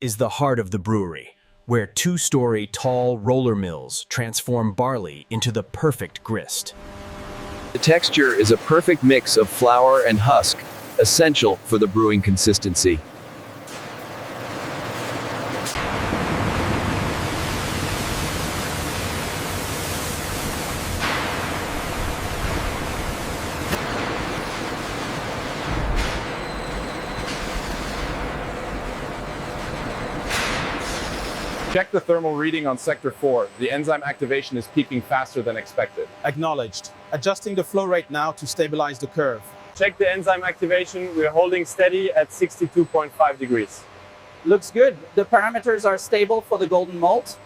is the heart of the brewery, where two-story tall roller mills transform barley into the perfect grist. The texture is a perfect mix of flour and husk, essential for the brewing consistency. Check the thermal reading on sector 4. The enzyme activation is peaking faster than expected. Acknowledged. Adjusting the flow rate now to stabilize the curve. Check the enzyme activation. We're holding steady at 62.5 degrees. Looks good. The parameters are stable for the golden malt.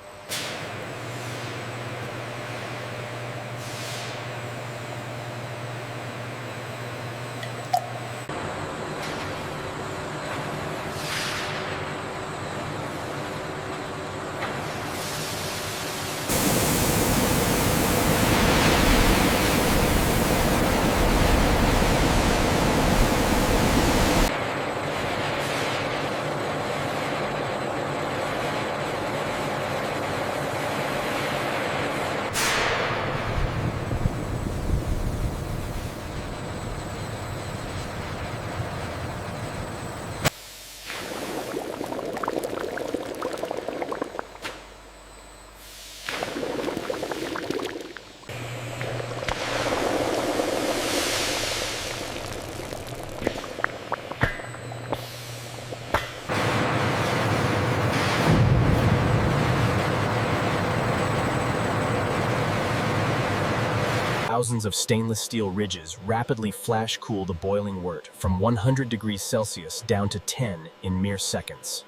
Thousands of stainless steel ridges rapidly flash cool the boiling wort from 100 degrees Celsius down to 10 in mere seconds.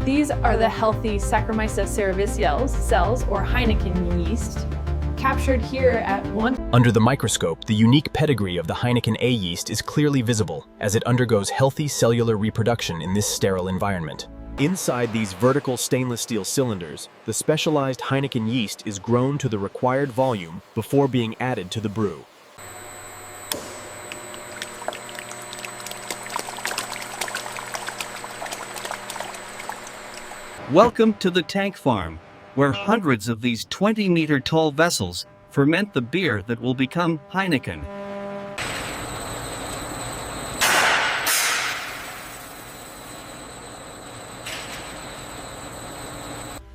These are the healthy Saccharomyces cerevisiae cells, or Heineken yeast, captured here at 1. Under the microscope, the unique pedigree of the Heineken A-yeast is clearly visible as it undergoes healthy cellular reproduction in this sterile environment. Inside these vertical stainless steel cylinders, the specialized Heineken yeast is grown to the required volume before being added to the brew. Welcome to the tank farm, where hundreds of these 20-meter-tall vessels ferment the beer that will become Heineken.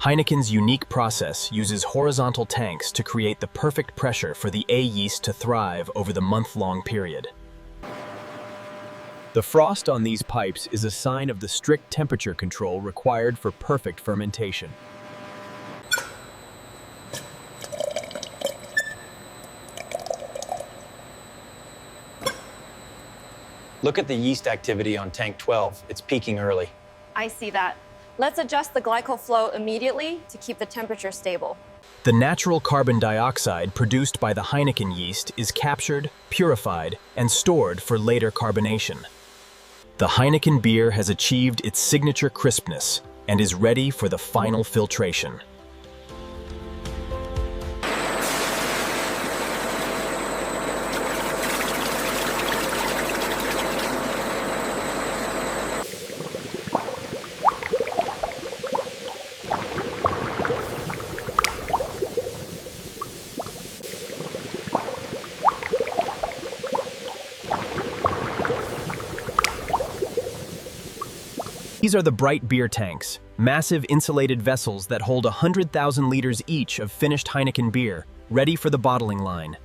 Heineken's unique process uses horizontal tanks to create the perfect pressure for the A-yeast to thrive over the month-long period. The frost on these pipes is a sign of the strict temperature control required for perfect fermentation. Look at the yeast activity on tank 12. It's peaking early. I see that. Let's adjust the glycol flow immediately to keep the temperature stable. The natural carbon dioxide produced by the Heineken yeast is captured, purified, and stored for later carbonation. The Heineken beer has achieved its signature crispness and is ready for the final filtration. These are the bright beer tanks, massive insulated vessels that hold 100,000 liters each of finished Heineken beer, ready for the bottling line.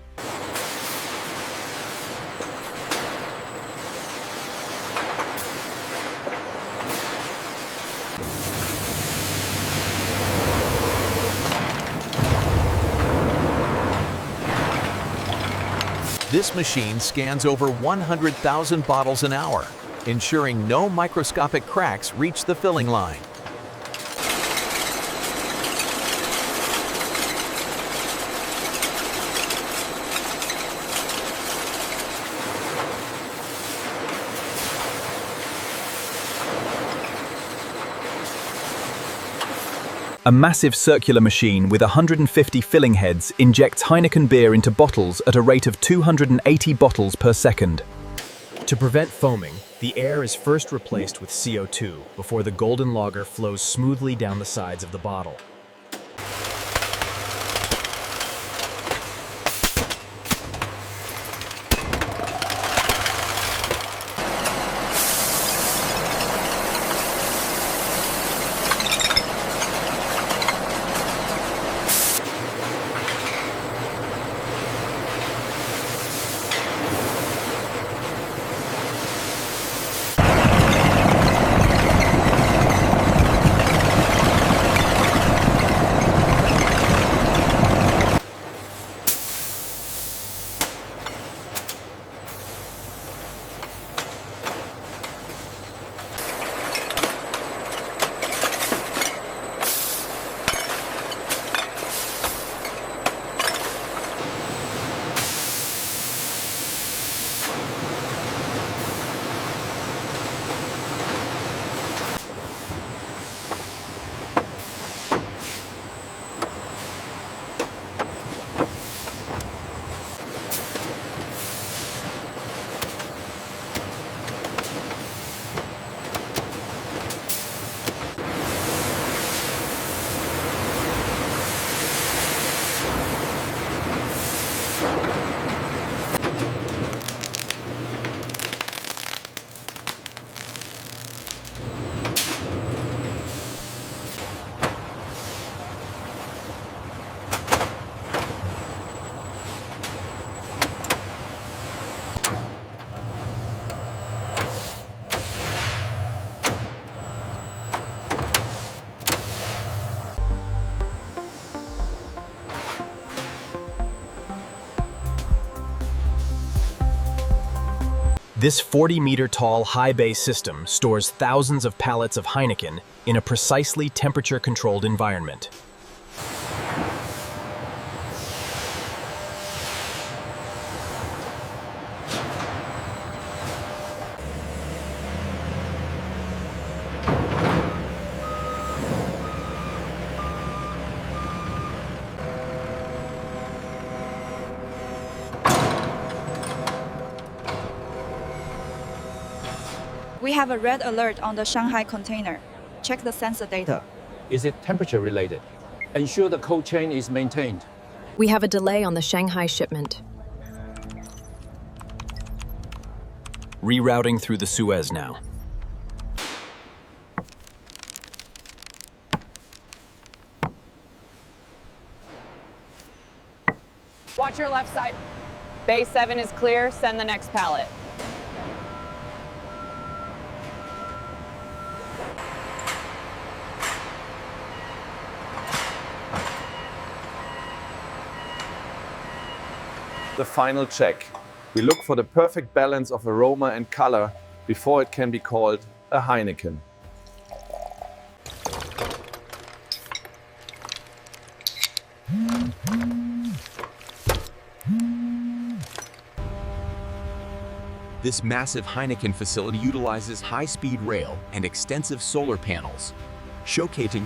This machine scans over 100,000 bottles an hour, ensuring no microscopic cracks reach the filling line. A massive circular machine with 150 filling heads injects Heineken beer into bottles at a rate of 280 bottles per second. To prevent foaming, the air is first replaced with CO2 before the golden lager flows smoothly down the sides of the bottle. This 40-meter-tall high bay system stores thousands of pallets of Heineken in a precisely temperature-controlled environment. We have a red alert on the Shanghai container. Check the sensor data. Is it temperature related? Ensure the cold chain is maintained. We have a delay on the Shanghai shipment. Rerouting through the Suez now. Watch your left side. Bay 7 is clear. Send the next pallet. The final check. We look for the perfect balance of aroma and color before it can be called a Heineken. This massive Heineken facility utilizes high-speed rail and extensive solar panels, showcasing